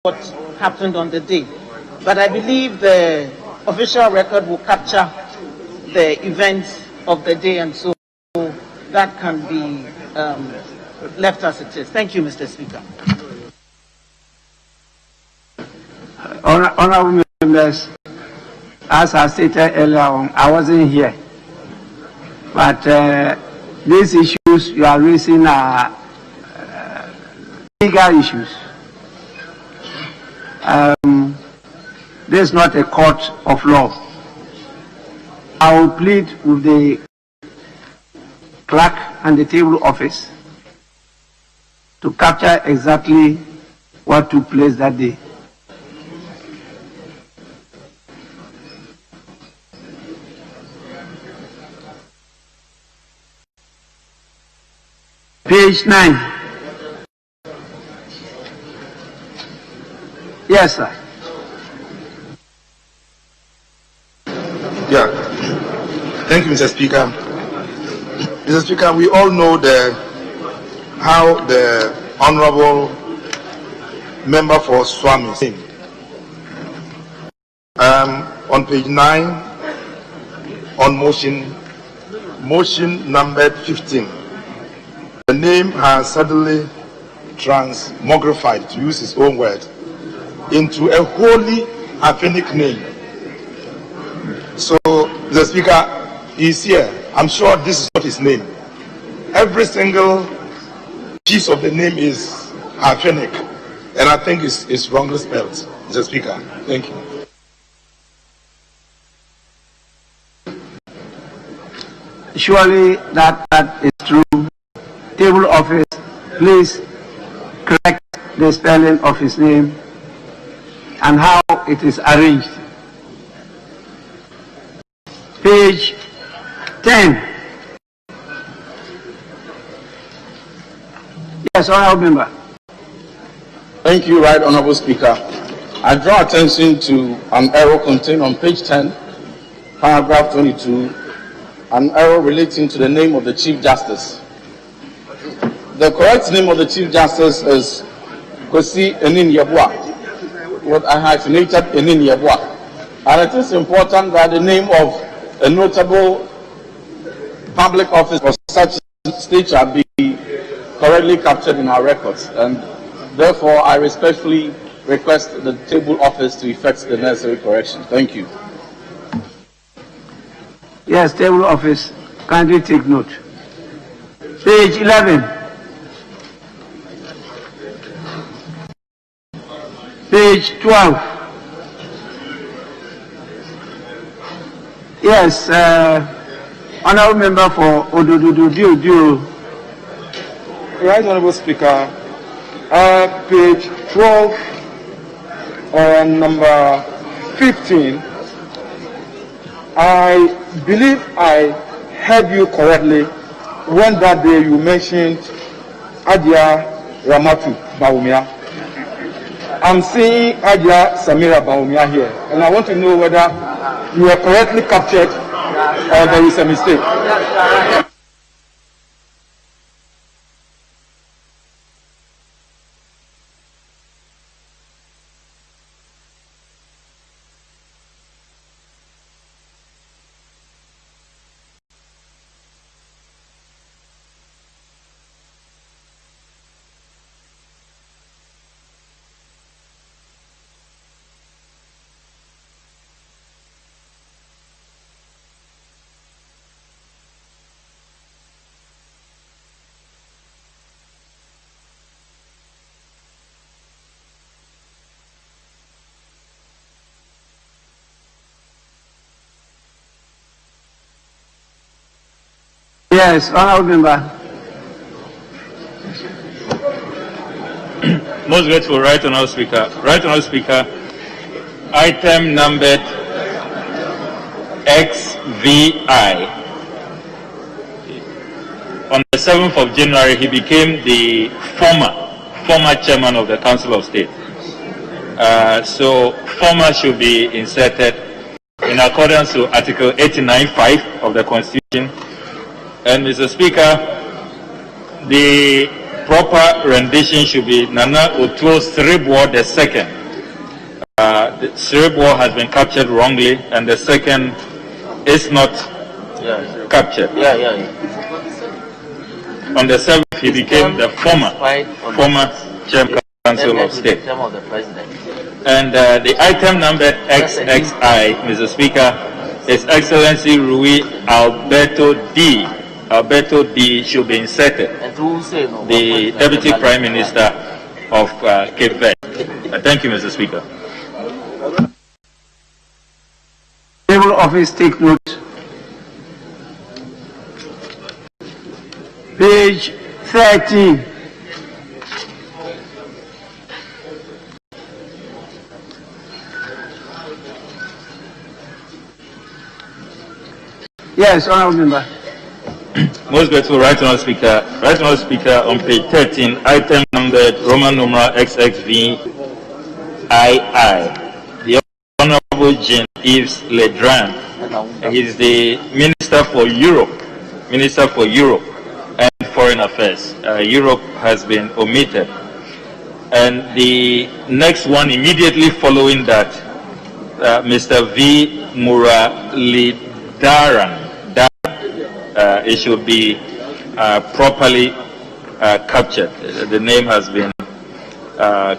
what happened on the day. But I believe the official record will capture the events of the day, and so that can be left as it is. Thank you, Mr. Speaker. Honorable members, as I stated earlier on, I wasn't here. But these issues you are raising are legal issues. This is not a court of law. I will plead with the clerk and the table office to capture exactly what took place that day. Page 9. Yes, sir. Yeah. Thank you, Mr. Speaker. Mr. Speaker, we all know how the Honorable Member for Swami is. On page 9, on motion number 15. The name has suddenly transmogrified, to use his own word, into a wholly aphanic name. So the Speaker is here. I'm sure this is not his name. Every single piece of the name is aphanic, and I think it's wrongly spelled, Mr. Speaker. Thank you. Surely that is true. Table office, please correct the spelling of his name and how it is arranged. Page 10. Yes, Honorable Member. Thank you, Right Honorable Speaker. I draw attention to an error contained on page 10, paragraph 22, an error relating to the name of the Chief Justice. The correct name of the Chief Justice is Kwesi Enin Yeboah, with a hyphenated Enin Yeboah. And it is important that the name of a notable public office of such stature be correctly captured in our records. And therefore, I respectfully request the table office to effect the necessary correction. Thank you. Yes, table office, kindly take note. Page 11. Page 12. Yes, Honorable Member for Odododo. Right, Honorable Speaker. Page 12, number 15. I believe I heard you correctly when that day you mentioned Adia Ramatu Baumia. I'm seeing Adia Samira Baumia here, and I want to know whether you are correctly captured or there is a mistake. Yes, Honorable Member. Most grateful, Right Honorable Speaker. Right Honorable Speaker, item numbered XVI. On the 7th of January, he became the former chairman of the Council of State. So former should be inserted in accordance to Article 89(5) of the Constitution. And Mr. Speaker, the proper rendition should be Nana Otuo Siribwo II. The Siribwo has been captured wrongly, and the second is not captured. On the 7th, he became the former Chairman Council of State. And the item number XXI, Mr. Speaker, His Excellency Rui Alberto D. Alberto D. should be inserted. The Deputy Prime Minister of Cape Verde. Thank you, Mr. Speaker. Naval Office, take note. Page 13. Yes, Honourable Member. Most grateful, Right Honourable Speaker. Right Honourable Speaker, on page 13, item numbered Roman numeral XXVII. The Honourable Jean-Yves Le Drian. He is the Minister for Europe and Foreign Affairs. Europe has been omitted. And the next one immediately following that, Mr. V. Muralidharan. It should be properly captured. The name has been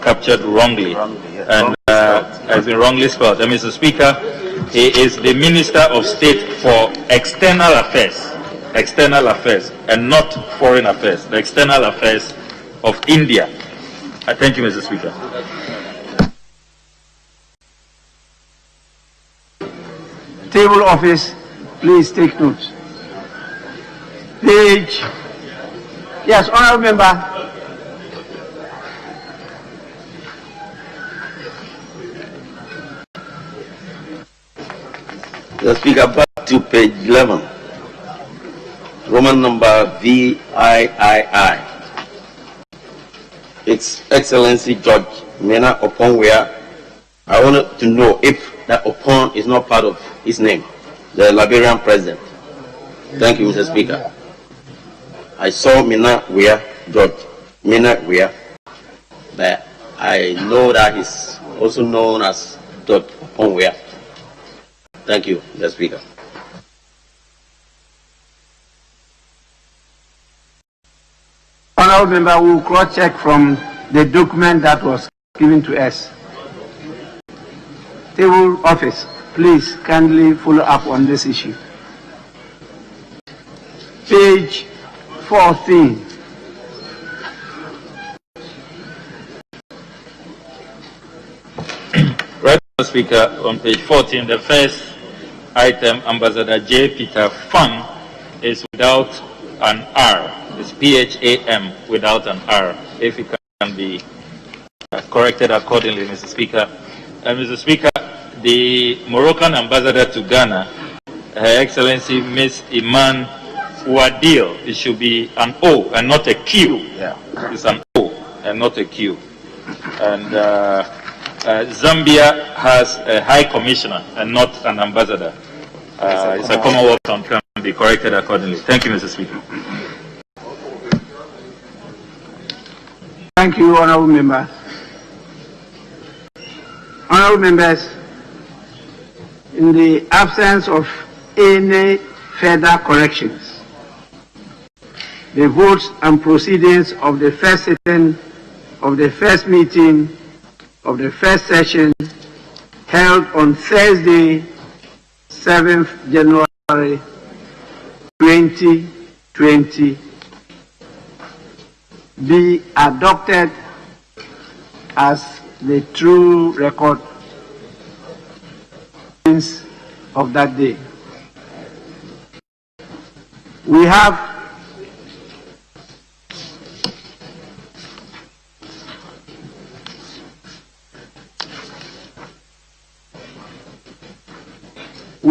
captured wrongly and has been wrongly spelled. And Mr. Speaker, he is the Minister of State for External Affairs, and not Foreign Affairs, the External Affairs of India. Thank you, Mr. Speaker. Table Office, please take note. Page. Yes, Honourable Member. The Speaker, back to page 11. Roman number VIII. Its Excellency George Mena Oponwea. I wanted to know if that Opon is not part of his name, the Liberian President. Thank you, Mr. Speaker. I saw Mena Wea, George Mena Wea, but I know that he's also known as George Oponwea. Thank you, Mr. Speaker. Honourable Member, we will cross-check from the document that was given to us. Table Office, please kindly follow up on this issue. Page 14. Right, Mr. Speaker, on page 14, the first item, Ambassador J. Peter Pham, is without an R. It's PHAM without an R. If it can be corrected accordingly, Mr. Speaker. And Mr. Speaker, the Moroccan ambassador to Ghana, Her Excellency Miss Iman Wadil, it should be an O and not a Q. Yeah. It's an O and not a Q. And Zambia has a High Commissioner and not an ambassador. It's a Commonwealth and can be corrected accordingly. Thank you, Mr. Speaker. Thank you, Honourable Member. Honourable Members, in the absence of any further corrections, the votes and proceedings of the first sitting of the first meeting of the first session held on Thursday, 7th January 2020 be adopted as the true record of that day. We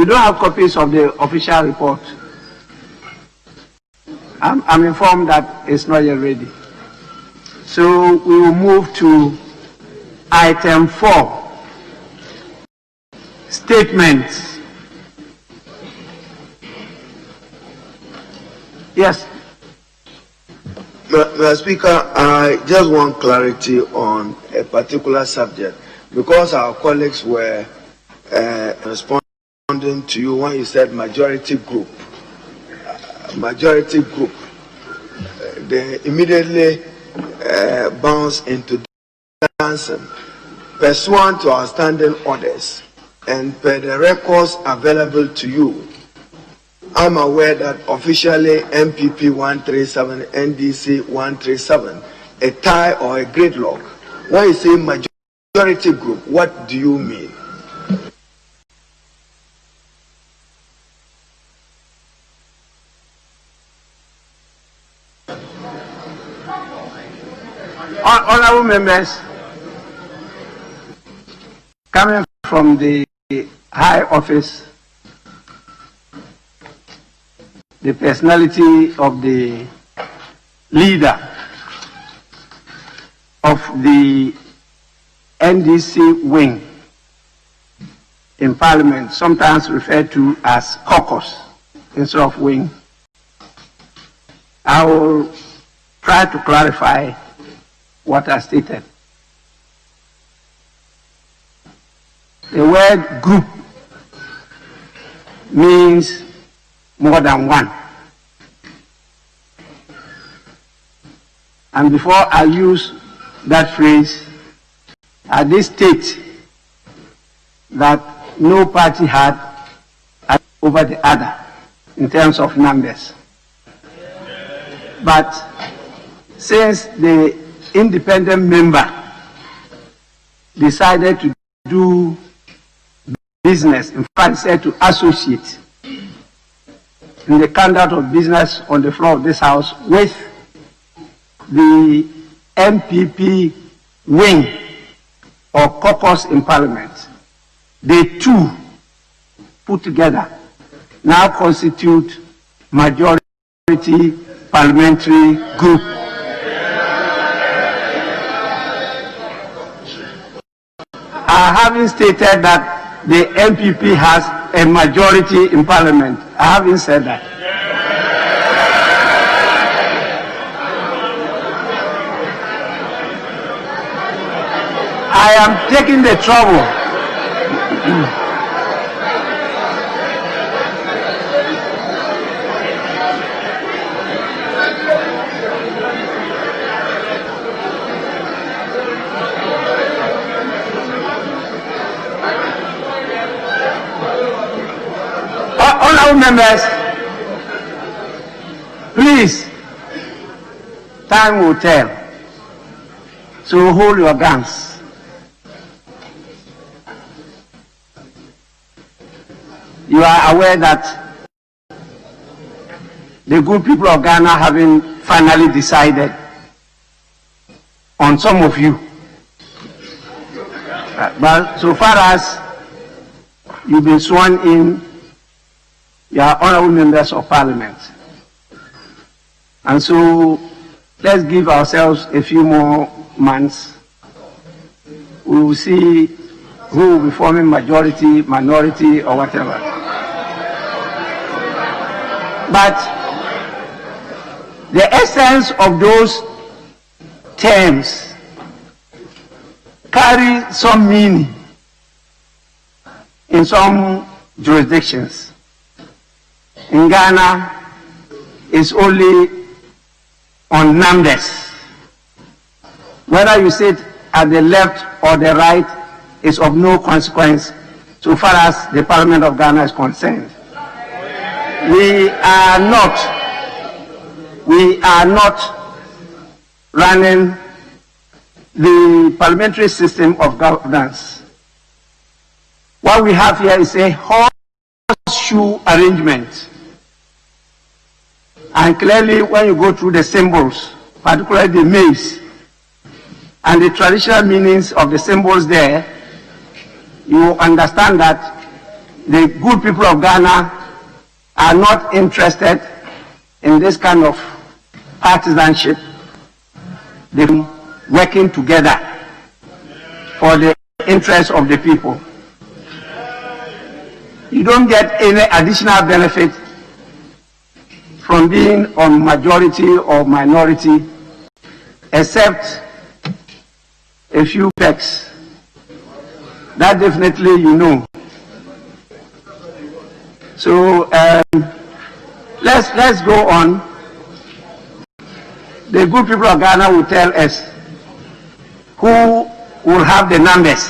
don't have copies of the official report. I'm informed that it's not yet ready. So we will move to item 4. Statements. Yes. Mr. Speaker, I just want clarity on a particular subject because our colleagues were responding to you when you said majority group. Majority group. They immediately bounce into dancing. Pursuant to our standing orders and per the records available to you, I'm aware that officially MPP 137, NDC 137, a tie or a gridlock. When you say majority group, what do you mean? Honorable members, coming from the high office, the personality of the leader of the NDC wing in Parliament, sometimes referred to as caucus instead of wing, I will try to clarify what I stated. The word group means more than one. And before I use that phrase, I did state that no party had over the other in terms of numbers. But since the independent member decided to do business, in fact said to associate in the conduct of business on the floor of this House with the MPP wing or caucus in Parliament, they two put together now constitute majority parliamentary group. Having stated that the MPP has a majority in Parliament, I haven't said that. I am taking the trouble honorable members, please, time will tell, so hold your guns. You are aware that the good people of Ghana having finally decided on some of you. But so far as you've been sworn in, you are honorable members of Parliament. And so let's give ourselves a few more months. We will see who will be forming majority, minority, or whatever. But the essence of those terms carry some meaning in some jurisdictions. In Ghana, it's only on numbers. Whether you sit at the left or the right is of no consequence so far as the Parliament of Ghana is concerned. We are not running the parliamentary system of governance. What we have here is a horseshoe arrangement. And clearly, when you go through the symbols, particularly the maize, and the traditional meanings of the symbols there, you understand that the good people of Ghana are not interested in this kind of partisanship. They're working together for the interests of the people. You don't get any additional benefit from being on majority or minority except a few pecks. That definitely you know. So let's go on. The good people of Ghana will tell us who will have the numbers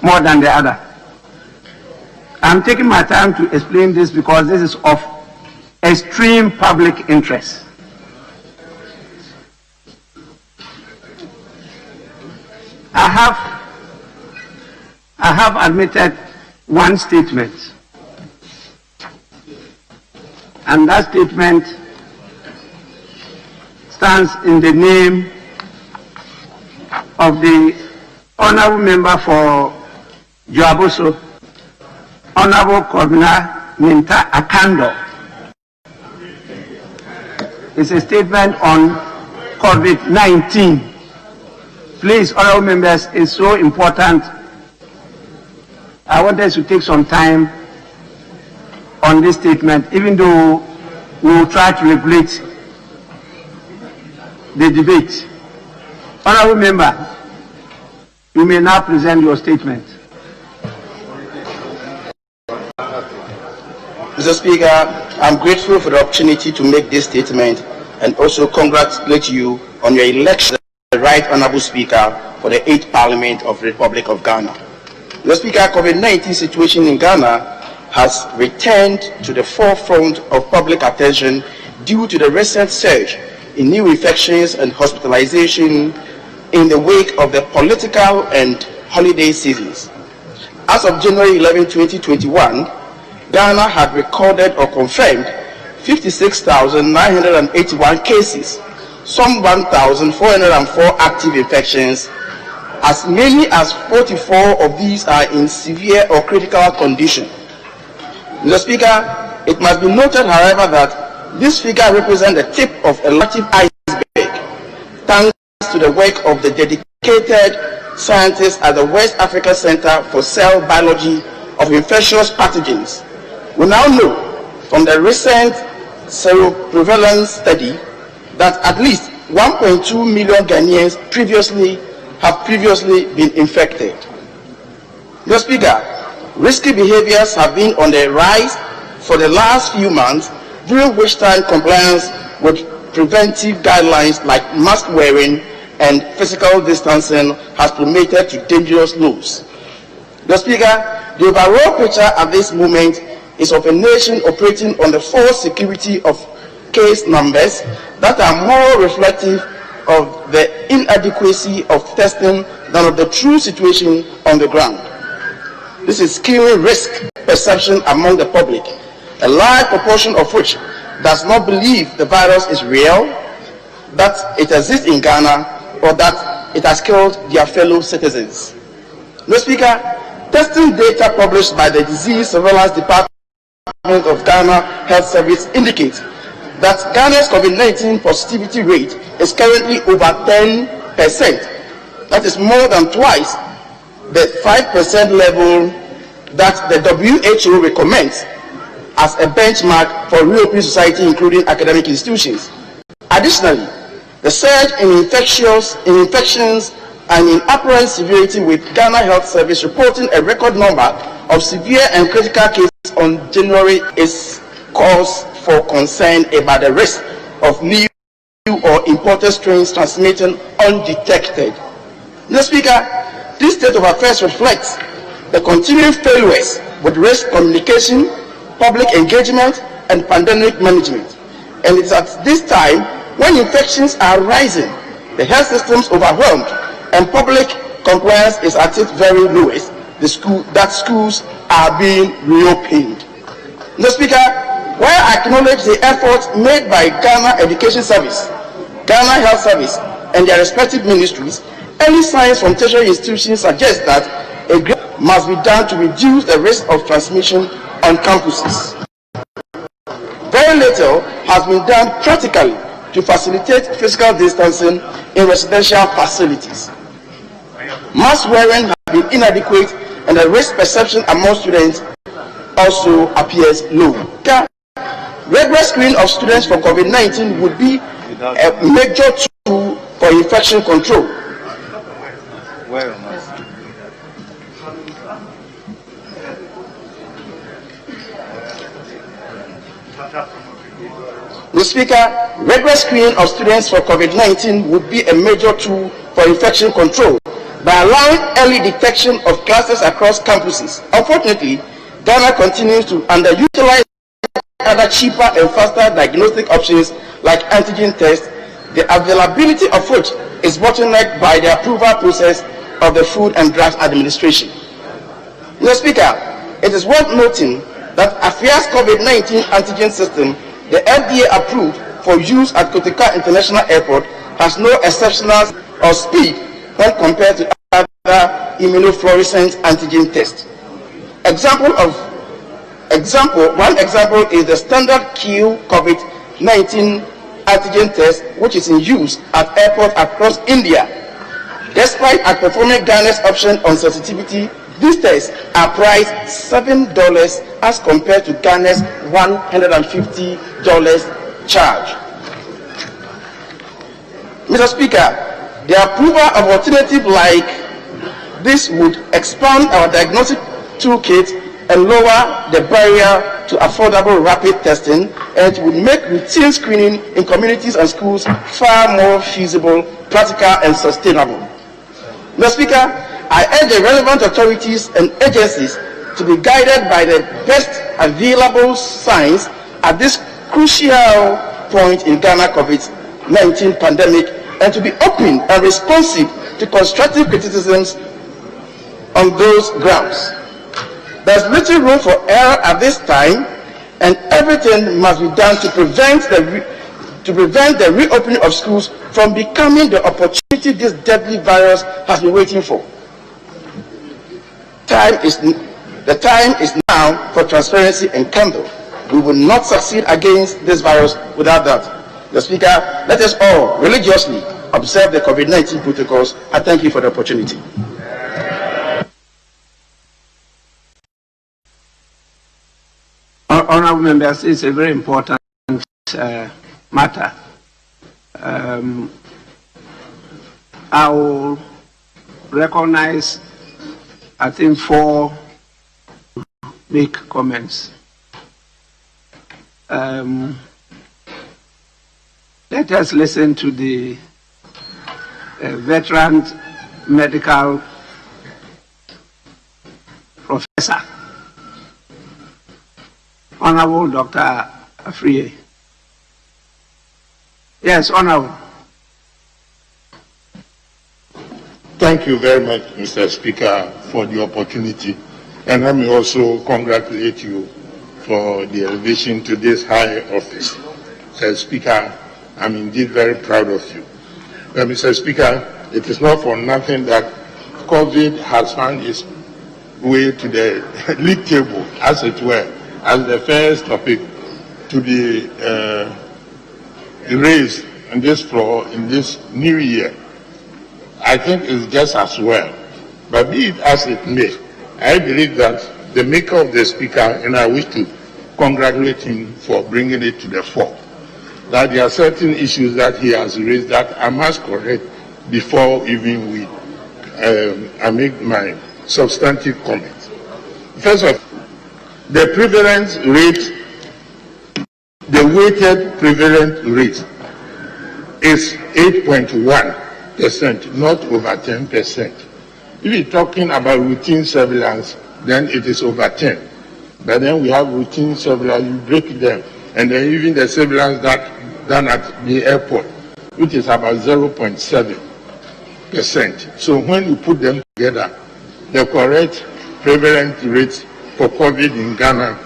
more than the other. I'm taking my time to explain this because this is of extreme public interest. I have admitted one statement, and that statement stands in the name of the honorable member for Joaboso, Honorable Kobina Minta Akando. It's a statement on COVID-19. Please, honorable members, it's so important. I want us to take some time on this statement, even though we will try to regulate the debate. Honorable member, you may now present your statement. Mr. Speaker, I'm grateful for the opportunity to make this statement and also congratulate you on your election, the Right Honorable Speaker, for the 8th Parliament of the Republic of Ghana. Mr. Speaker, COVID-19 situation in Ghana has returned to the forefront of public attention due to the recent surge in new infections and hospitalization in the wake of the political and holiday seasons. As of January 11, 2021, Ghana had recorded or confirmed 56,981 cases, some 1,404 active infections. As many as 44 of these are in severe or critical condition. Mr. Speaker, it must be noted, however, that this figure represents the tip of a massive iceberg, thanks to the work of the dedicated scientists at the West Africa Center for Cell Biology of Infectious Pathogens. We now know from the recent seroprevalence study that at least 1.2 million Ghanaians have previously been infected. Mr. Speaker, risky behaviors have been on the rise for the last few months, during which time compliance with preventive guidelines like mask wearing and physical distancing has plummeted to dangerous lows. Mr. Speaker, the overall picture at this moment is of a nation operating on the false security of case numbers that are more reflective of the inadequacy of testing than of the true situation on the ground. This is killing risk perception among the public, a large proportion of which does not believe the virus is real, that it exists in Ghana, or that it has killed their fellow citizens. Mr. Speaker, testing data published by the Disease Surveillance Department of Ghana Health Service indicates that Ghana's COVID-19 positivity rate is currently over 10%. That is more than twice the 5% level that the WHO recommends as a benchmark for reopening society, including academic institutions. Additionally, the surge in infections and in apparent severity, with Ghana Health Service reporting a record number of severe and critical cases on January, is cause for concern about the risk of new or imported strains transmitting undetected. Mr. Speaker, this state of affairs reflects the continuing failures with risk communication, public engagement, and pandemic management. And it's at this time, when infections are rising, the health system is overwhelmed, and public compliance is at its very lowest, that schools are being reopened. Mr. Speaker, while I acknowledge the efforts made by Ghana Education Service, Ghana Health Service, and their respective ministries, early signs from tertiary institutions suggest that a great deal must be done to reduce the risk of transmission on campuses. Very little has been done practically to facilitate physical distancing in residential facilities. Mask wearing has been inadequate, and the risk perception among students also appears low. Regular screening of students for COVID-19 would be a major tool for infection control. Mr. Speaker, regular screening of students for COVID-19 would be a major tool for infection control by allowing early detection of clusters across campuses. Unfortunately, Ghana continues to underutilize other cheaper and faster diagnostic options like antigen tests, the availability of which is bottlenecked by the approval process of the Food and Drugs Administration. Mr. Speaker, it is worth noting that AFIA's COVID-19 antigen system, the FDA approved for use at Kotika International Airport, has no exceptionals or speed when compared to other immunofluorescence antigen tests. One example is the standard Q COVID-19 antigen test, which is in use at airports across India. Despite outperforming Ghana's option on sensitivity, these tests are priced $7 as compared to Ghana's $150 charge. Mr. Speaker, the approval of alternative like this would expand our diagnostic toolkit and lower the barrier to affordable rapid testing, and it would make routine screening in communities and schools far more feasible, practical, and sustainable. Mr. Speaker, I urge the relevant authorities and agencies to be guided by the best available science at this crucial point in Ghana COVID-19 pandemic, and to be open and responsive to constructive criticisms on those grounds. There's little room for error at this time, and everything must be done to prevent the reopening of schools from becoming the opportunity this deadly virus has been waiting for. The time is now for transparency and candor. We will not succeed against this virus without that. Mr. Speaker, let us all religiously observe the COVID-19 protocols. I thank you for the opportunity. Honourable members, it's a very important matter. I will recognize, I think, 4 make comments. Let us listen to the veteran medical professor, Honorable Dr. Afriye. Yes, Honorable. Thank you very much, Mr. Speaker, for the opportunity. And let me also congratulate you for the elevation to this high office. Mr. Speaker, I'm indeed very proud of you. Mr. Speaker, it is not for nothing that COVID has found its way to the league table, as it were, as the first topic to be raised on this floor in this new year. I think it's just as well. But be it as it may, I believe that the maker of the speaker, and I wish to congratulate him for bringing it to the fore, that there are certain issues that he has raised that I must correct before even I make my substantive comments. First of all, the prevalence rate, the weighted prevalent rate is 8.1%, not over 10%. If you're talking about routine surveillance, then it is over 10. But then we have routine surveillance, you break it down, and then even the surveillance that done at the airport, which is about 0.7%. So when you put them together, the correct prevalent rate for COVID in Ghana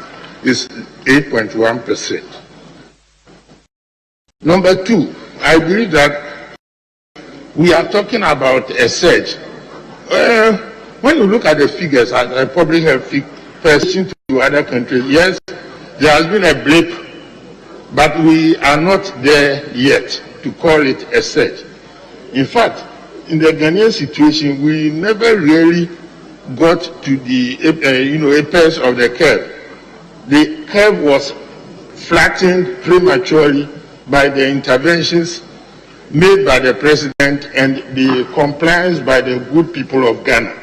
is 8.1%. Number 2, I believe that we are talking about a surge. When you look at the figures, I probably have person to other countries, yes, there has been a blip, but we are not there yet to call it a surge. In fact, in the Ghanaian situation, we never really got to the apex of the curve. The curve was flattened prematurely by the interventions made by the president and the compliance by the good people of Ghana.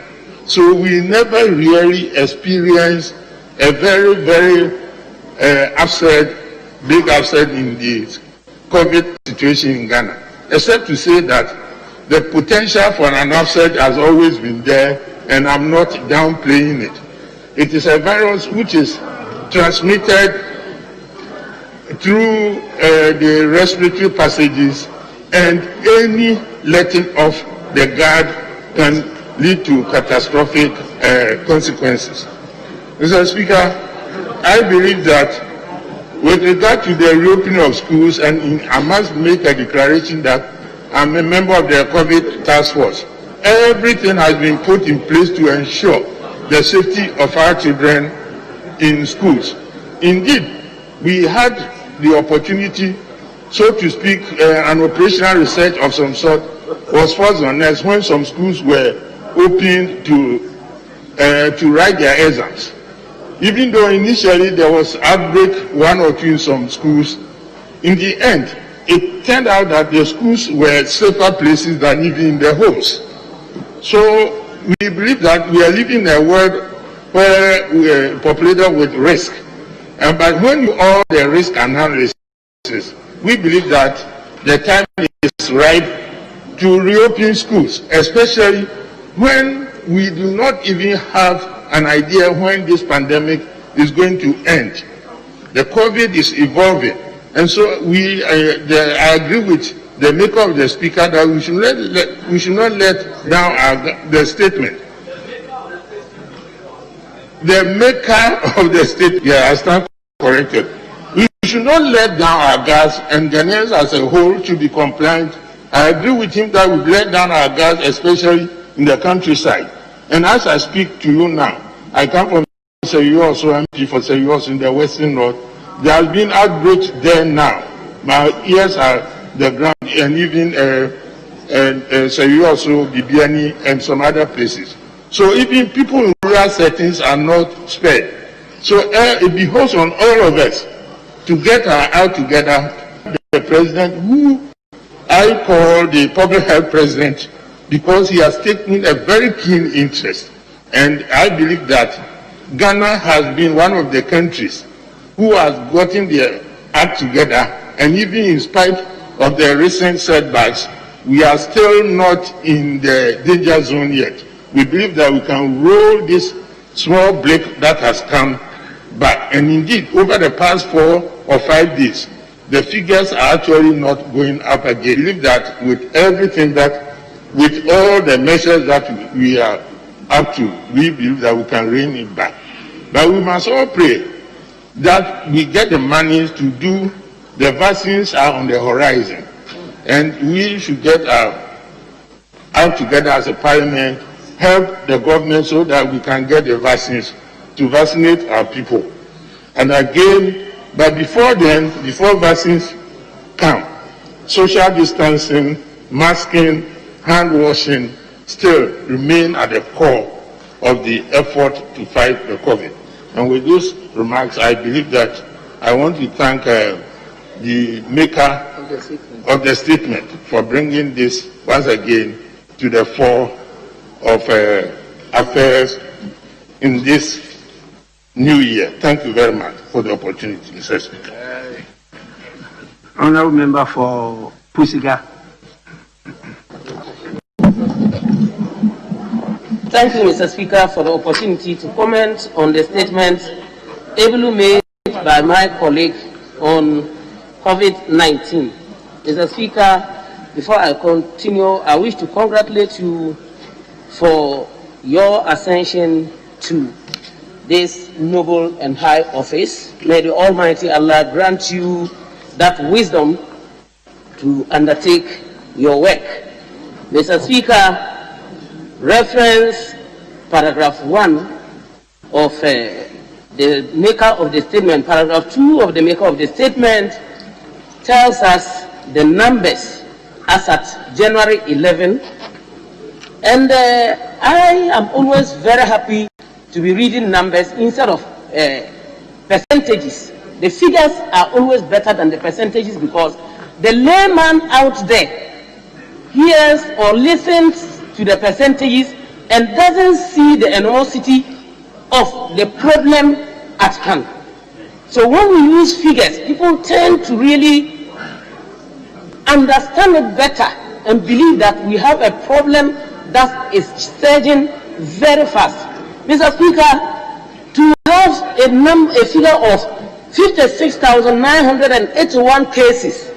So we never really experienced a very, very big upset in the COVID situation in Ghana, except to say that the potential for an upset has always been there, and I'm not downplaying it. It is a virus which is transmitted through the respiratory passages, and any letting off the guard can lead to catastrophic consequences. Mr. Speaker, I believe that with regard to the reopening of schools, and I must make a declaration that I'm a member of the COVID task force, everything has been put in place to ensure the safety of our children in schools. Indeed, we had the opportunity, so to speak, an operational research of some sort was forced on us when some schools were open to write their exams. Even though initially there was outbreak, one or two in some schools, in the end, it turned out that the schools were safer places than even in their homes. So we believe that we are living in a world where we are populated with risk. But when you all the risk analysis, we believe that the time is right to reopen schools, especially when we do not even have an idea when this pandemic is going to end. The COVID is evolving, and so I agree with the maker of the speaker that we should not let down the statement. The maker of the statement, yeah, I stand corrected. We should not let down our guards, and Ghanaians as a whole should be compliant. I agree with him that we've let down our guards, especially in the countryside. And as I speak to you now, I come from Seyoso, MP for Seyoso in the Western North. There has been outbreaks there now. My ears are the ground, and even Seyoso, Bibiani, and some other places. So even people in rural settings are not spared. So it behoves on all of us to get our out together. The president, who I call the public health president, because he has taken a very keen interest. And I believe that Ghana has been one of the countries who has gotten their act together, and even in spite of the recent setbacks, we are still not in the danger zone yet. We believe that we can roll this small blip that has come back. And indeed, over the past 4 or 5 days, the figures are actually not going up again. I believe that with everything with all the measures that we are up to, we believe that we can rein it back. But we must all pray that we get the money to do. The vaccines are on the horizon, and we should get out together as a parliament, help the government so that we can get the vaccines to vaccinate our people. And again, but before then, before vaccines come, social distancing, masking, hand washing still remain at the core of the effort to fight the COVID. And with those remarks, I believe that I want to thank the maker of the statement for bringing this once again to the fore of affairs in this new year. Thank you very much for the opportunity, Mr. Speaker. Honourable Member for Pusiga. Thank you, Mr. Speaker, for the opportunity to comment on the statement ably made by my colleague on COVID-19. Mr. Speaker, before I continue, I wish to congratulate you for your ascension to this noble and high office. May the Almighty Allah grant you that wisdom to undertake your work. Mr. Speaker, reference paragraph 1 of the maker of the statement, paragraph 2 of the maker of the statement tells us the numbers as at January 11. And I am always very happy to be reading numbers instead of percentages. The figures are always better than the percentages, because the layman out there hears or listens to the percentages and doesn't see the enormity of the problem at hand. So when we use figures, people tend to really understand it better and believe that we have a problem that is surging very fast. Mr. Speaker, to have a figure of 56,981 cases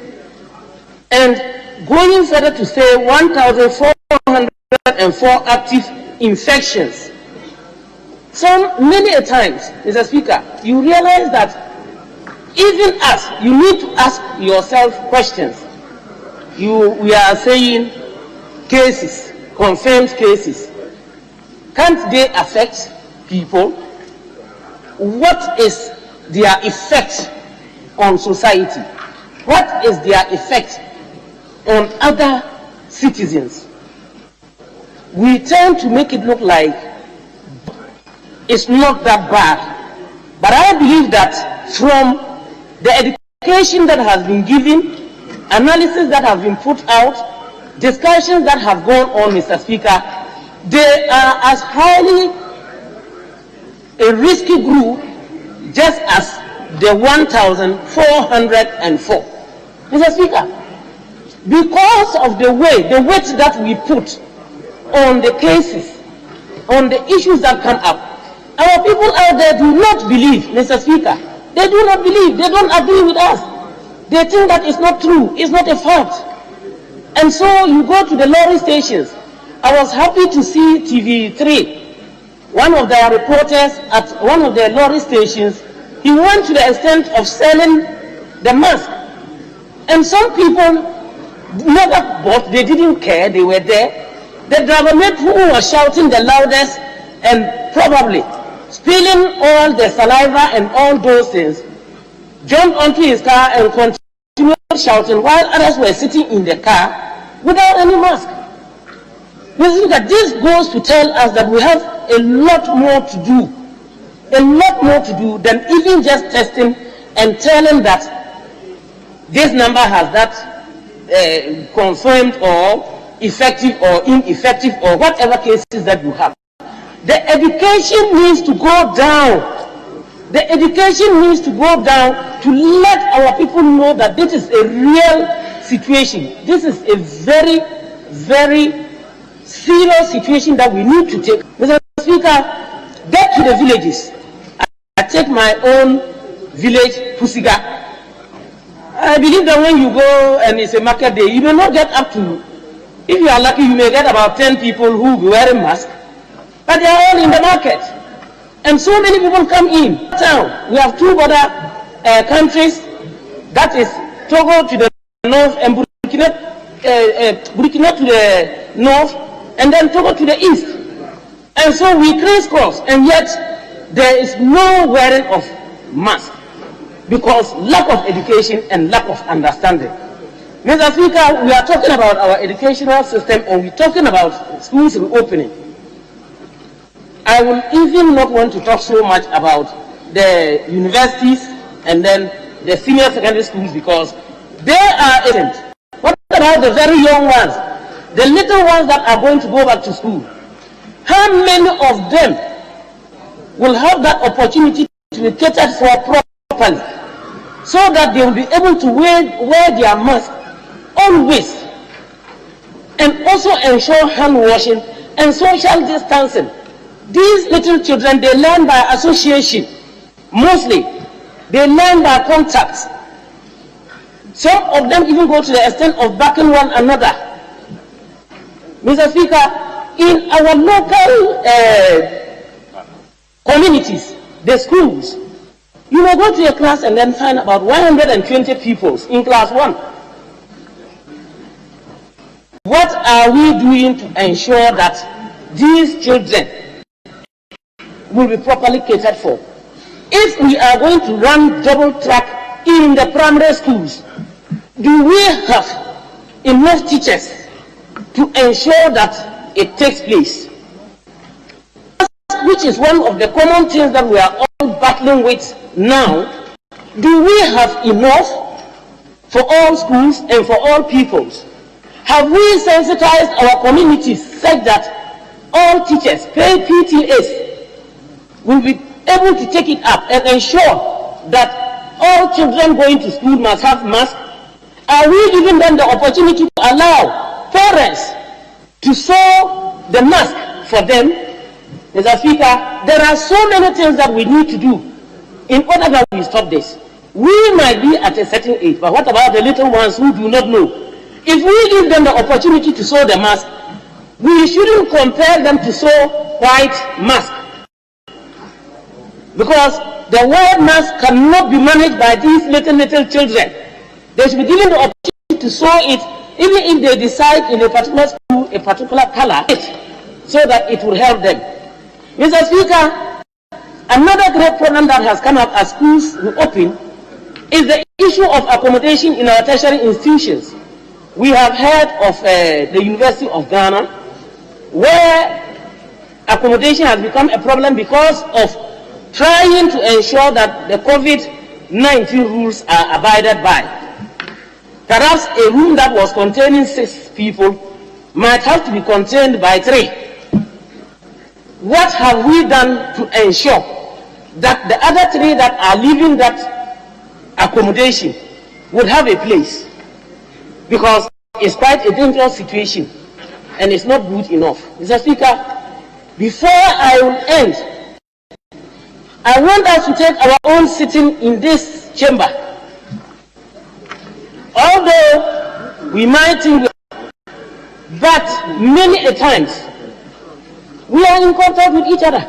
and going further to say 1,404 active infections. So many a times, Mr. Speaker, you realize that even as you need to ask yourself questions. We are saying cases, confirmed cases. Can't they affect people? What is their effect on society? What is their effect on other citizens? We tend to make it look like it's not that bad. But I believe that from the education that has been given, analysis that have been put out, discussions that have gone on, Mr. Speaker, they are as highly a risky group just as the 1,404. Mr. Speaker, because of the weight that we put on the cases, on the issues that come up, our people out there do not believe, Mr. Speaker. They do not believe. They don't agree with us. They think that it's not true. It's not a fact. And so you go to the lorry stations. I was happy to see TV3. One of their reporters at one of their lorry stations, he went to the extent of selling the mask. And some people never bought. They didn't care. They were there. The driver who was shouting the loudest and probably spilling all the saliva and all those things, jumped onto his car and continued shouting while others were sitting in the car without any mask. We think that this goes to tell us that we have a lot more to do than even just testing and telling that this number has that confirmed or effective or ineffective or whatever cases that you have. The education needs to go down. The education needs to go down to let our people know that this is a real situation. This is a very, very serious situation that we need to take. Mr. Speaker, get to the villages. I take my own village, Pusiga. I believe that when you go and it's a market day, you may not get up to, if you are lucky, you may get about 10 people who will be wearing masks. But they are all in the market. And so many people come in town. We have two border countries, that is Togo to the north and Burkina to the north, and then Togo to the east. And so we crisscross, and yet there is no wearing of mask because lack of education and lack of understanding. Mr. Speaker, we are talking about our educational system and we're talking about schools reopening. I will even not want to talk so much about the universities and then the senior secondary schools because they are innocent. What about the very young ones, the little ones that are going to go back to school? How many of them will have that opportunity to be catered for properly so that they will be able to wear their mask always and also ensure hand washing and social distancing? These little children, they learn by association. Mostly, they learn by contacts. Some of them even go to the extent of backing one another. Mr. Speaker, in our local communities, the schools, you may go to a class and then find about 120 pupils in class 1. What are we doing to ensure that these children will be properly catered for? If we are going to run double track in the primary schools, do we have enough teachers to ensure that it takes place? Which is one of the common things that we are all battling with now. Do we have enough for all schools and for all peoples? Have we sensitized our communities such that all teachers, paid PTAs, will be able to take it up and ensure that all children going to school must have masks? Are we giving them the opportunity to allow parents to sew the mask for them? Mr. Speaker, there are so many things that we need to do in order that we stop this. We might be at a certain age, but what about the little ones who do not know? If we give them the opportunity to sew the mask, we shouldn't compel them to sew white mask. Because the white mask cannot be managed by these little children. They should be given the opportunity to sew it, even if they decide in a particular school, a particular color, so that it will help them. Mr. Speaker, another great problem that has come up as schools reopen is the issue of accommodation in our tertiary institutions. We have heard of the University of Ghana, where accommodation has become a problem because of trying to ensure that the COVID-19 rules are abided by. Perhaps a room that was containing 6 people might have to be contained by 3. What have we done to ensure that the other 3 that are leaving that accommodation would have a place? Because it's quite a dangerous situation and it's not good enough. Mr. Speaker, before I will end, I want us to take our own sitting in this chamber. Although we might think, but many a times we are in contact with each other.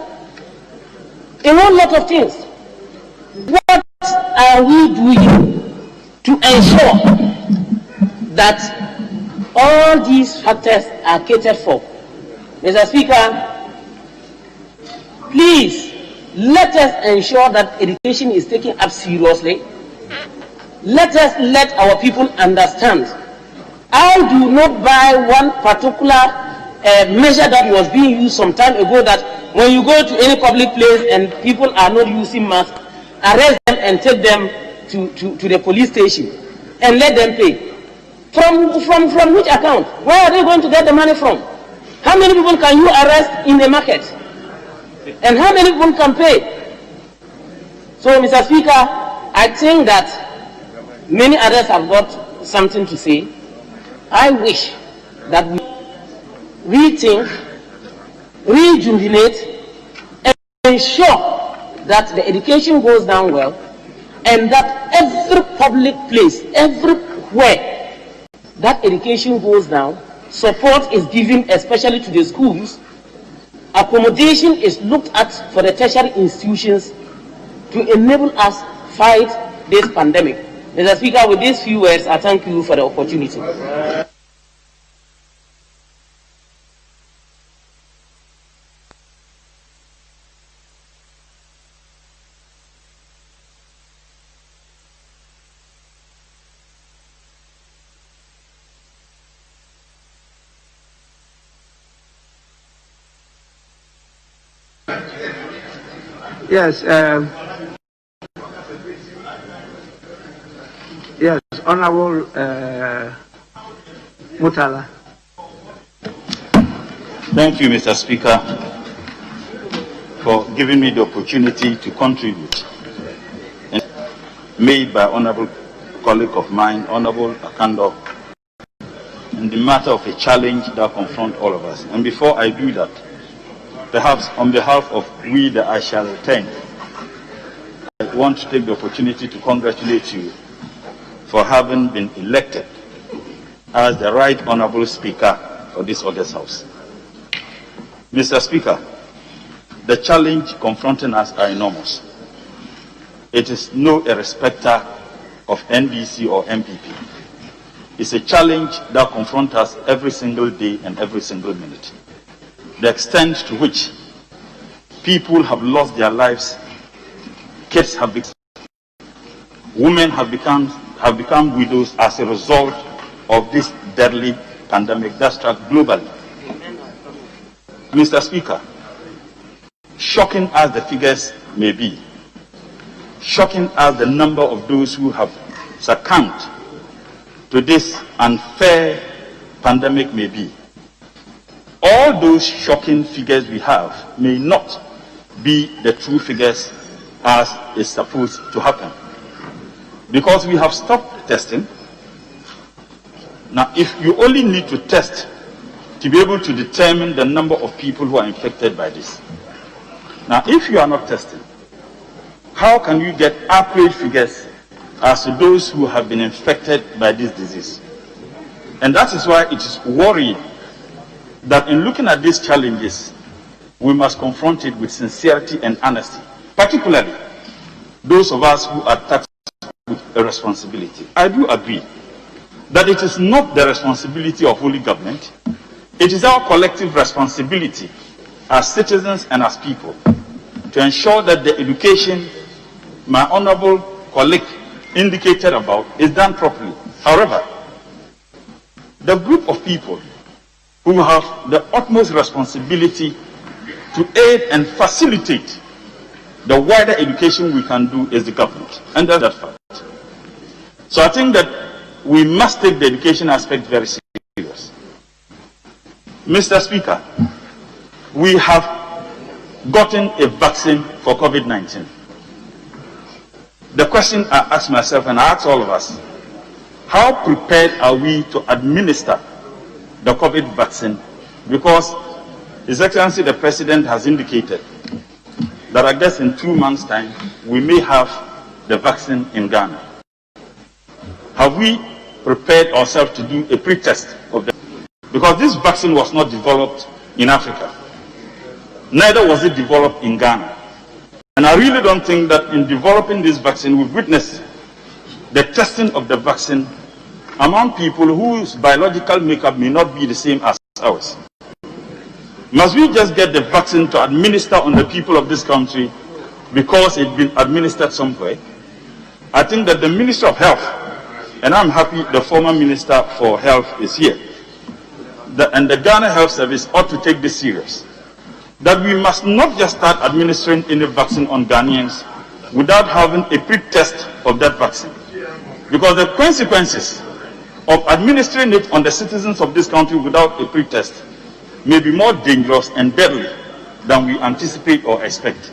A whole lot of things. What are we doing to ensure that all these factors are catered for? Mr. Speaker, please let us ensure that education is taken up seriously. Let us let our people understand. I do not buy one particular measure that was being used some time ago, that when you go to any public place and people are not using masks, arrest them and take them to the police station and let them pay. From which account? Where are they going to get the money from? How many people can you arrest in the market? And how many people can pay? So, Mr. Speaker, I think that many others have got something to say. I wish that we rethink, rejuvenate, and ensure that the education goes down well, and that every public place, everywhere that education goes down, support is given, especially to the schools. Accommodation is looked at for the tertiary institutions to enable us fight this pandemic. Mr. Speaker, with these few words, I thank you for the opportunity. Yes, yes, Honorable Mutala. Thank you, Mr. Speaker, for giving me the opportunity to contribute. And made by honorable colleague of mine, Honorable Akando, in the matter of a challenge that confronts all of us. And before I do that, perhaps on behalf of we the I shall attend, I want to take the opportunity to congratulate you for having been elected as the Right Honorable Speaker for this August House. Mr. Speaker, the challenge confronting us are enormous. It is no respecter of NDC or MPP. It's a challenge that confronts us every single day and every single minute. The extent to which people have lost their lives, kids have become, women have become widows as a result of this deadly pandemic that struck globally. Mr. Speaker, shocking as the figures may be, shocking as the number of those who have succumbed to this unfair pandemic may be. All those shocking figures we have may not be the true figures as is supposed to happen. Because we have stopped testing. Now, if you only need to test to be able to determine the number of people who are infected by this. Now, if you are not testing, how can you get accurate figures as to those who have been infected by this disease? And that is why it is worrying that in looking at these challenges, we must confront it with sincerity and honesty, particularly those of us who are tasked with a responsibility. I do agree that it is not the responsibility of holy government. It is our collective responsibility as citizens and as people to ensure that the education my honorable colleague indicated about is done properly. However, the group of people who have the utmost responsibility to aid and facilitate the wider education we can do is the government, and that's that fact. So I think that we must take the education aspect very serious. Mr. Speaker, we have gotten a vaccine for COVID-19. The question I ask myself and I ask all of us, how prepared are we to administer the COVID vaccine? Because His Excellency the President has indicated that I guess in 2 months' time we may have the vaccine in Ghana. Have we prepared ourselves to do a pre-test of the? Because this vaccine was not developed in Africa. Neither was it developed in Ghana. And I really don't think that in developing this vaccine, we've witnessed the testing of the vaccine among people whose biological makeup may not be the same as ours. Must we just get the vaccine to administer on the people of this country because it's been administered somewhere? I think that the Minister of Health, and I'm happy the former Minister for Health is here, and the Ghana Health Service ought to take this serious. That we must not just start administering any vaccine on Ghanaians without having a pre-test of that vaccine. Because the consequences of administering it on the citizens of this country without a pre-test may be more dangerous and deadly than we anticipate or expect.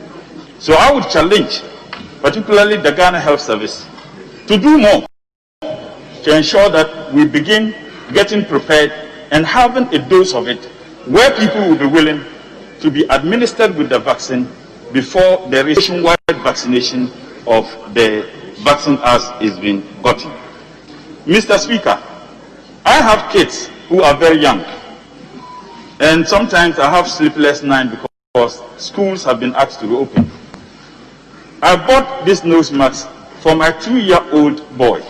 So I would challenge, particularly the Ghana Health Service, to do more to ensure that we begin getting prepared and having a dose of it where people will be willing to be administered with the vaccine before the nationwide vaccination of the vaccine as is being gotten. Mr. Speaker, I have kids who are very young, and sometimes I have sleepless nights because schools have been asked to reopen. I bought this nose mask for my 2-year-old boy.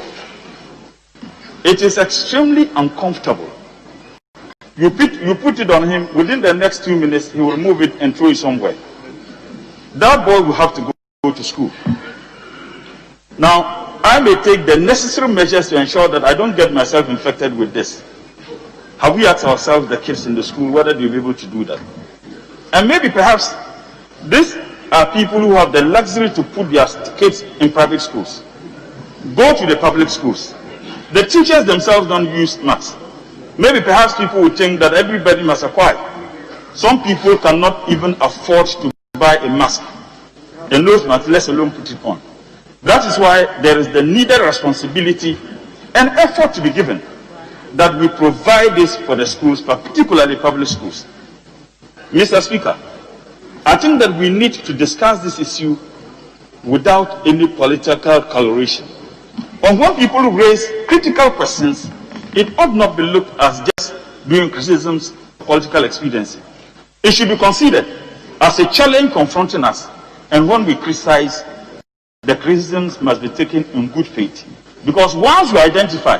It is extremely uncomfortable. You put it on him, within the next 2 minutes, he will remove it and throw it somewhere. That boy will have to go to school. Now, I may take the necessary measures to ensure that I don't get myself infected with this. Have we asked ourselves, the kids in the school, whether they'll be able to do that? And maybe perhaps these are people who have the luxury to put their kids in private schools. Go to the public schools. The teachers themselves don't use masks. Maybe perhaps people would think that everybody must acquire. Some people cannot even afford to buy a mask, a nose mask, let alone put it on. That is why there is the needed responsibility and effort to be given that we provide this for the schools, particularly public schools. Mr. Speaker, I think that we need to discuss this issue without any political coloration. And when people raise critical questions, it ought not be looked as just doing criticisms of political expediency. It should be considered as a challenge confronting us. And when we criticize, the criticisms must be taken in good faith. Because once we identify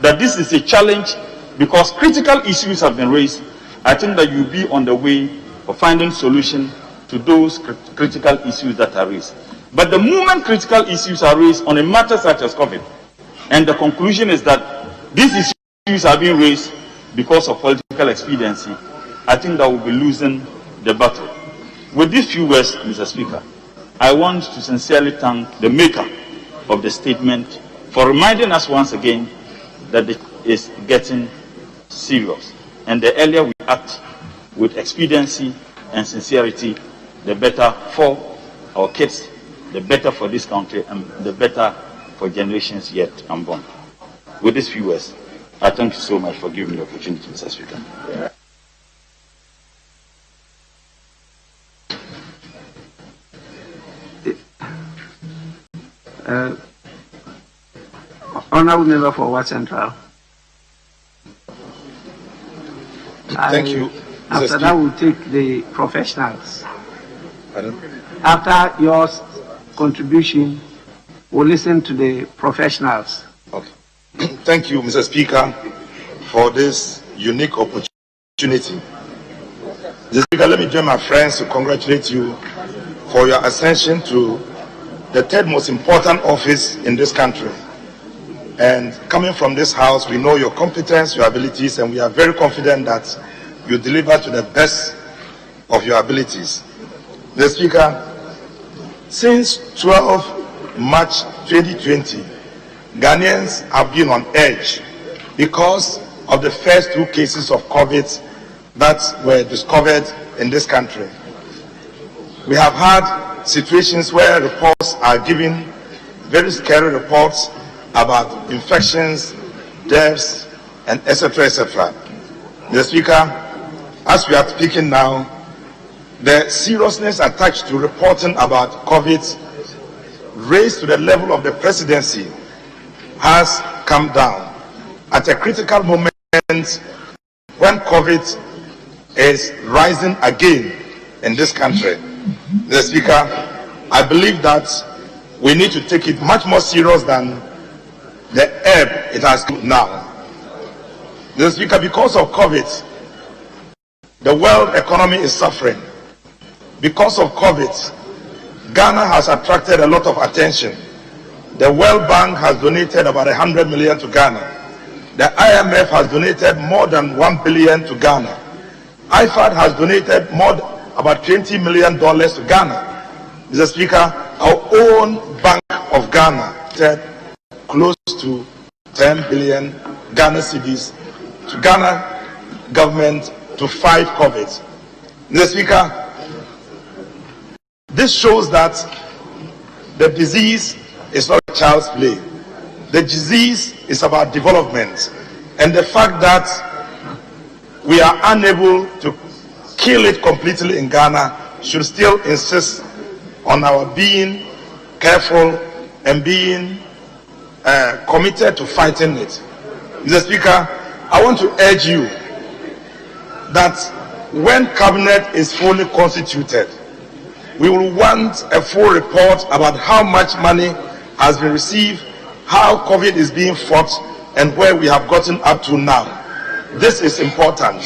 that this is a challenge because critical issues have been raised, I think that you'll be on the way of finding solution to those critical issues that are raised. But the moment critical issues are raised on a matter such as COVID, and the conclusion is that these issues are being raised because of political expediency, I think that we'll be losing the battle. With these few words, Mr. Speaker, I want to sincerely thank the maker of the statement for reminding us once again that it is getting serious. And the earlier we act with expediency and sincerity, the better for our kids, the better for this country, and the better for generations yet unborn. With these few words, I thank you so much for giving me the opportunity, Mr. Speaker. Honourable Member for West Central. Thank you. After that, we'll take the professionals. Pardon? After your contribution, we'll listen to the professionals. Okay. Thank you, Mr. Speaker, for this unique opportunity. Mr. Speaker, let me join my friends to congratulate you for your ascension to the third most important office in this country. And coming from this house, we know your competence, your abilities, and we are very confident that you deliver to the best of your abilities. Mr. Speaker, since 12 March 2020, Ghanaians have been on edge because of the first 2 cases of COVID that were discovered in this country. We have had situations where reports are given, very scary reports about infections, deaths, and etc., etc. Mr. Speaker, as we are speaking now, the seriousness attached to reporting about COVID raised to the level of the presidency has come down at a critical moment when COVID is rising again in this country. Mr. Speaker, I believe that we need to take it much more serious than the ebb it has now. Mr. Speaker, because of COVID, the world economy is suffering. Because of COVID, Ghana has attracted a lot of attention. The World Bank has donated about 100 million to Ghana. The IMF has donated more than $1 billion to Ghana. IFAD has donated about $20 million to Ghana. Mr. Speaker, our own Bank of Ghana said close to 10 billion Ghana cedis to Ghana government to fight COVID. Mr. Speaker, this shows that the disease is not child's play. The disease is about development, and the fact that we are unable to kill it completely in Ghana should still insist on our being careful and being committed to fighting it. Mr. Speaker, I want to urge you that when cabinet is fully constituted, we will want a full report about how much money has been received, how COVID is being fought, and where we have gotten up to now. This is important.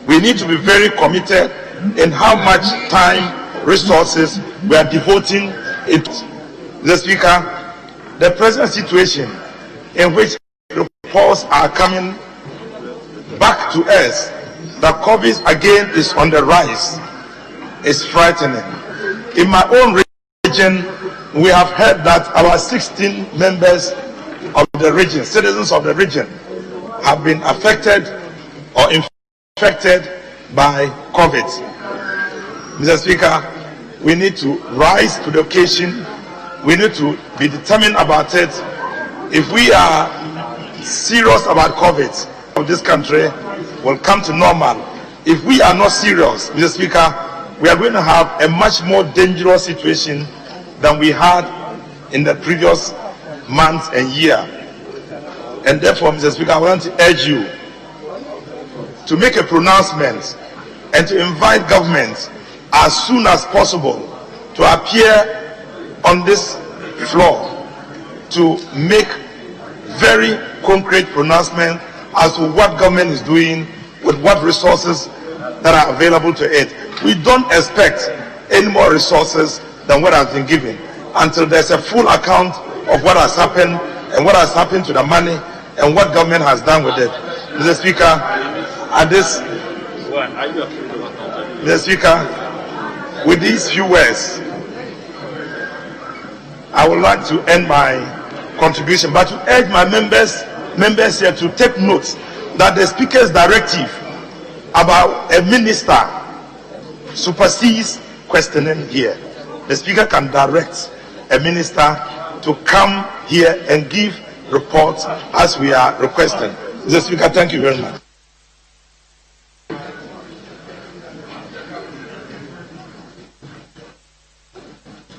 We need to be very committed in how much time, resources we are devoting it. Mr. Speaker, the present situation in which reports are coming back to us that COVID again is on the rise is frightening. In my own region, we have heard that our 16 members of the region, citizens of the region, have been affected or infected by COVID. Mr. Speaker, we need to rise to the occasion. We need to be determined about it. If we are serious about COVID, this country will come to normal. If we are not serious, Mr. Speaker, we are going to have a much more dangerous situation than we had in the previous months and year. And therefore, Mr. Speaker, I want to urge you to make a pronouncement and to invite government as soon as possible to appear on this floor to make very concrete pronouncement as to what government is doing with what resources that are available to it. We don't expect any more resources than what has been given until there's a full account of what has happened and what has happened to the money and what government has done with it. Mr. Speaker, at this, Mr. Speaker, with these few words, I would like to end my contribution, but to urge my members here to take note that the Speaker's directive about a minister supersedes questioning here. The Speaker can direct a minister to come here and give reports as we are requesting. Mr. Speaker, thank you very much.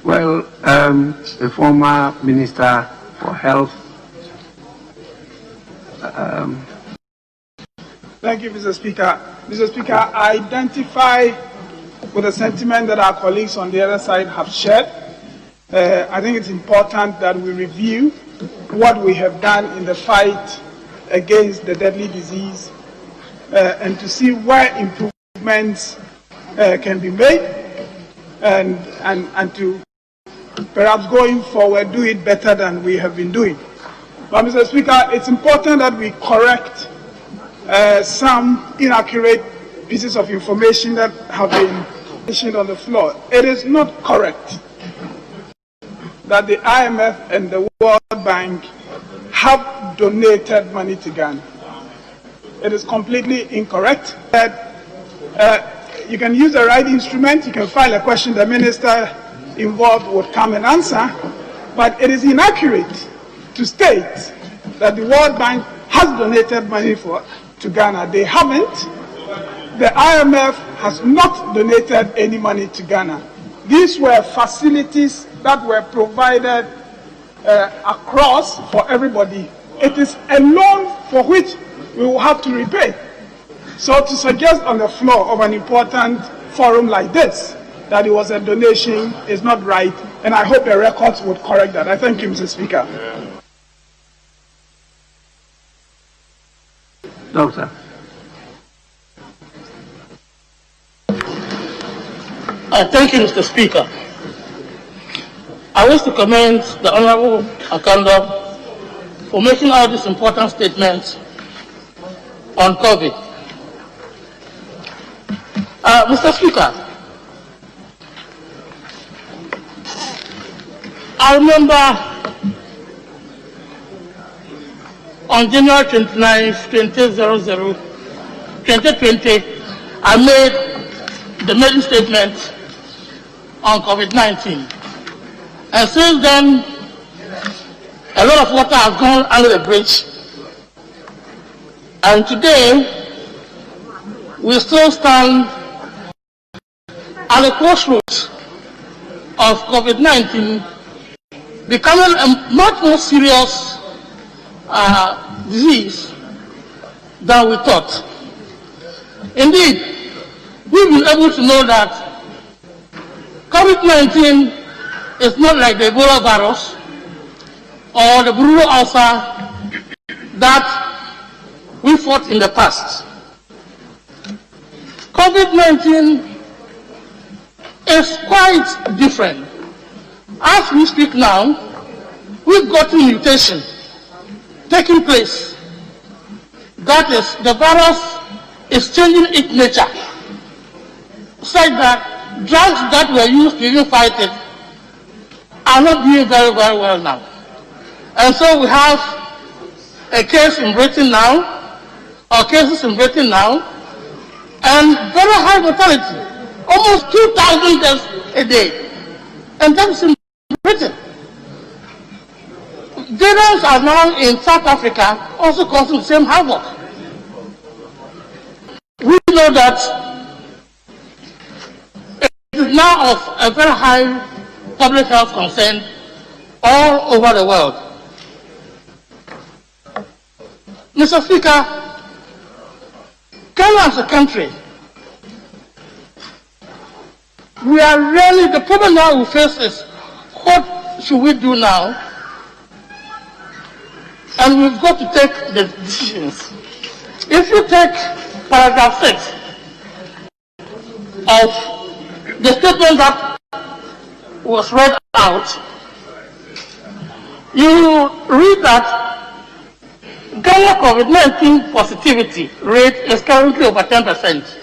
Well, the former Minister for Health. Thank you, Mr. Speaker. Mr. Speaker, I identify with the sentiment that our colleagues on the other side have shared. I think it's important that we review what we have done in the fight against the deadly disease and to see where improvements can be made and to perhaps going forward do it better than we have been doing. But Mr. Speaker, it's important that we correct some inaccurate pieces of information that have been mentioned on the floor. It is not correct that the IMF and the World Bank have donated money to Ghana. It is completely incorrect. You can use the right instrument, you can file a question, the minister involved would come and answer, but it is inaccurate to state that the World Bank has donated money to Ghana. They haven't. The IMF has not donated any money to Ghana. These were facilities that were provided across for everybody. It is a loan for which we will have to repay. So to suggest on the floor of an important forum like this that it was a donation is not right, and I hope the records would correct that. I thank you, Mr. Speaker. Doctor. Thank you, Mr. Speaker. I wish to commend the Honorable Akanda for making all these important statements on COVID. Mr. Speaker, I remember on January 29, 2020, I made the maiden statement on COVID-19. And since then, a lot of water has gone under the bridge. And today, we still stand at the crossroads of COVID-19 becoming a much more serious disease than we thought. Indeed, we've been able to know that COVID-19 is not like the Ebola virus or the brutal ulcer that we fought in the past. COVID-19 is quite different. As we speak now, we've got a mutation taking place. That is, the virus is changing its nature, such that drugs that were used to even fight it are not doing very, very well now. And so we have a case in Britain now, or cases in Britain now, and very high mortality, almost 2,000 deaths a day. And that's in Britain. Variants are now in South Africa, also causing the same havoc. We know that it is now of a very high public health concern all over the world. Mr. Speaker, Ghana as a country, we are really, the problem now we face is what should we do now? And we've got to take the decisions. If you take paragraph 6 of the statement that was read out, you read that Ghana COVID-19 positivity rate is currently over 10%.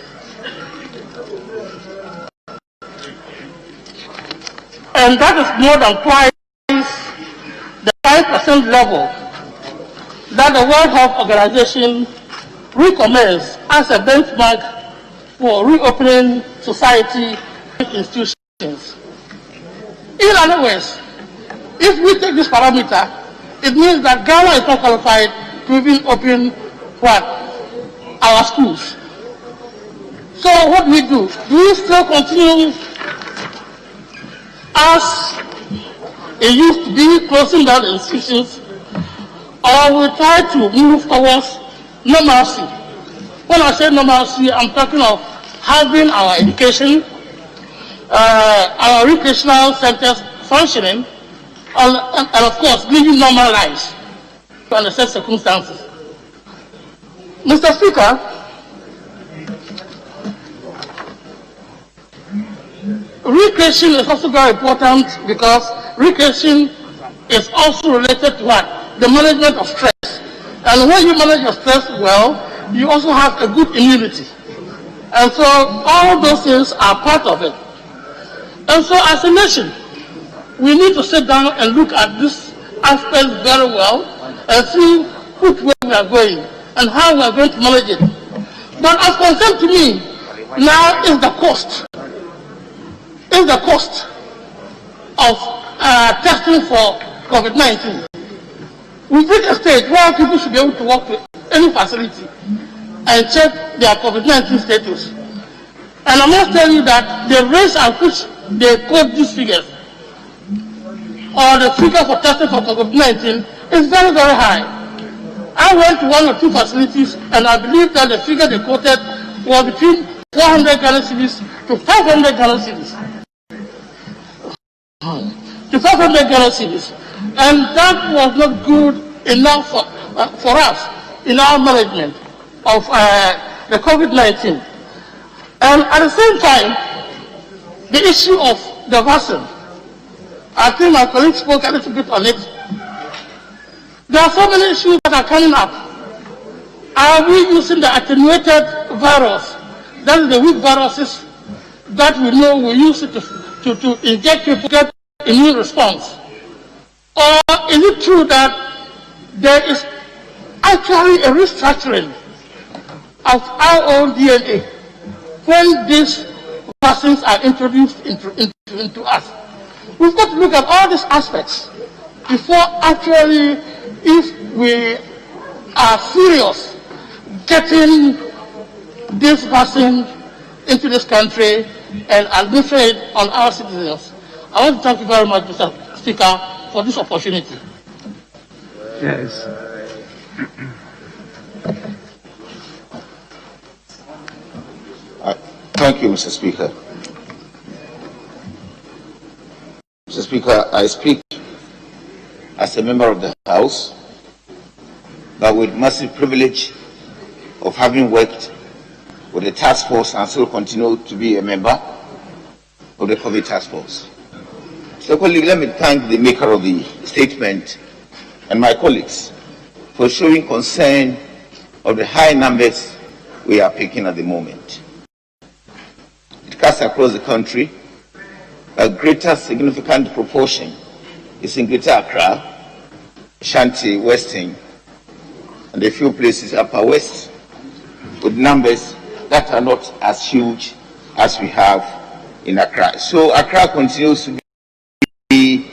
And that is more than twice the 5% level that the World Health Organization recommence as a benchmark for reopening society institutions. In other words, if we take this parameter, it means that Ghana is not qualified to even open what? Our schools. So what do? Do we still continue as it used to be, closing down the institutions, or we try to move towards normalcy? When I say normalcy, I'm talking of having our education, our recreational centers functioning, and of course, living normal lives under such circumstances. Mr. Speaker, recreation is also very important because recreation is also related to what? The management of stress. And when you manage your stress well, you also have a good immunity. And so all those things are part of it. And so as a nation, we need to sit down and look at this aspect very well and see which way we are going and how we are going to manage it. But as concerned to me, now is the cost. Is the cost of testing for COVID-19. We reach a stage where people should be able to walk to any facility and check their COVID-19 status. And I must tell you that the rates at which they quote these figures, or the figure for testing for COVID-19, is very, very high. I went to 1 or 2 facilities, and I believe that the figure they quoted was between 400 Ghana cedis to 500 Ghana cedis. To 500 Ghana cedis. And that was not good enough for us in our management of the COVID-19. And at the same time, the issue of the vaccine, I think my colleague spoke a little bit on it. There are so many issues that are coming up. Are we using the attenuated virus? That is the weak viruses that we know we use it to inject people to get immune response. Or is it true that there is actually a restructuring of our own DNA when these vaccines are introduced into us? We've got to look at all these aspects before actually, if we are serious getting this vaccine into this country and administer it on our citizens. I want to thank you very much, Mr. Speaker, for this opportunity. Yes. Thank you, Mr. Speaker. Mr. Speaker, I speak as a member of the House, but with massive privilege of having worked with the task force and still continue to be a member of the COVID task force. Secondly, let me thank the maker of the statement and my colleagues for showing concern of the high numbers we are picking at the moment. It cuts across the country. A greater significant proportion is in Greater Accra, Ashanti, Western, and a few places Upper West, with numbers that are not as huge as we have in Accra. So Accra continues to be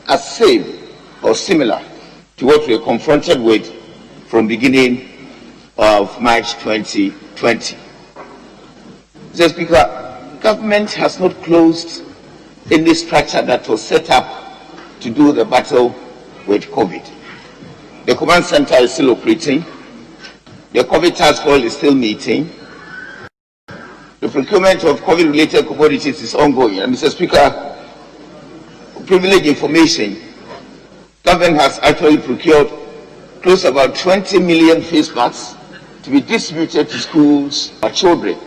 as same or similar to what we were confronted with from beginning of March 2020. Mr. Speaker, government has not closed any structure that was set up to do the battle with COVID. The command center is still operating. The COVID task force is still meeting. The procurement of COVID-related commodities is ongoing. And Mr. Speaker, privileged information, government has actually procured close to about 20 million face masks to be distributed to schools where children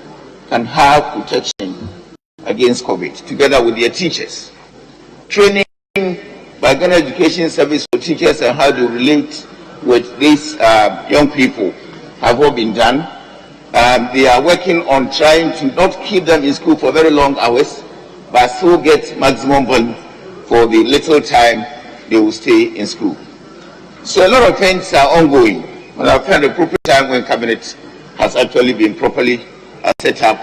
can have protection against COVID, together with their teachers. Training by Ghana Education Service for teachers and how to relate with these young people have all been done. They are working on trying to not keep them in school for very long hours, but still get maximum value for the little time they will stay in school. So a lot of things are ongoing. And I find the appropriate time when cabinet has actually been properly set up.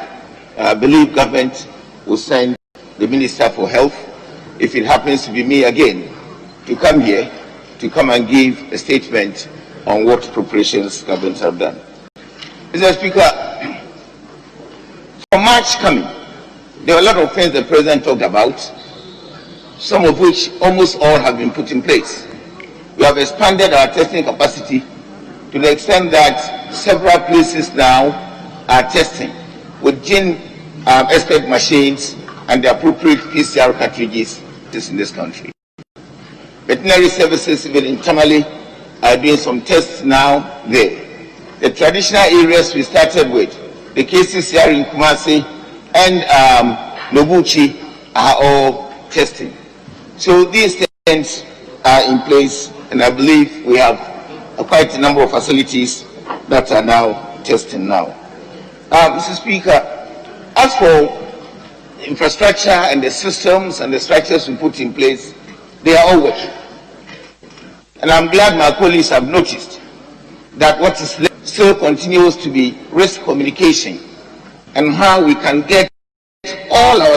I believe government will send the Minister for Health, if it happens to be me again, to come here, to come and give a statement on what preparations governments have done. Mr. Speaker, for March coming, there are a lot of things the President talked about, some of which almost all have been put in place. We have expanded our testing capacity to the extent that several places now are testing with gene expert machines and the appropriate PCR cartridges in this country. Veterinary services, even internally, are doing some tests now there. The traditional areas we started with, the cases here in Kumasi and Noguchi, are all testing. So these things are in place, and I believe we have quite a number of facilities that are now testing now. Mr. Speaker, as for infrastructure and the systems and the structures we put in place, they are all working. And I'm glad my colleagues have noticed that what is left still continues to be risk communication and how we can get all our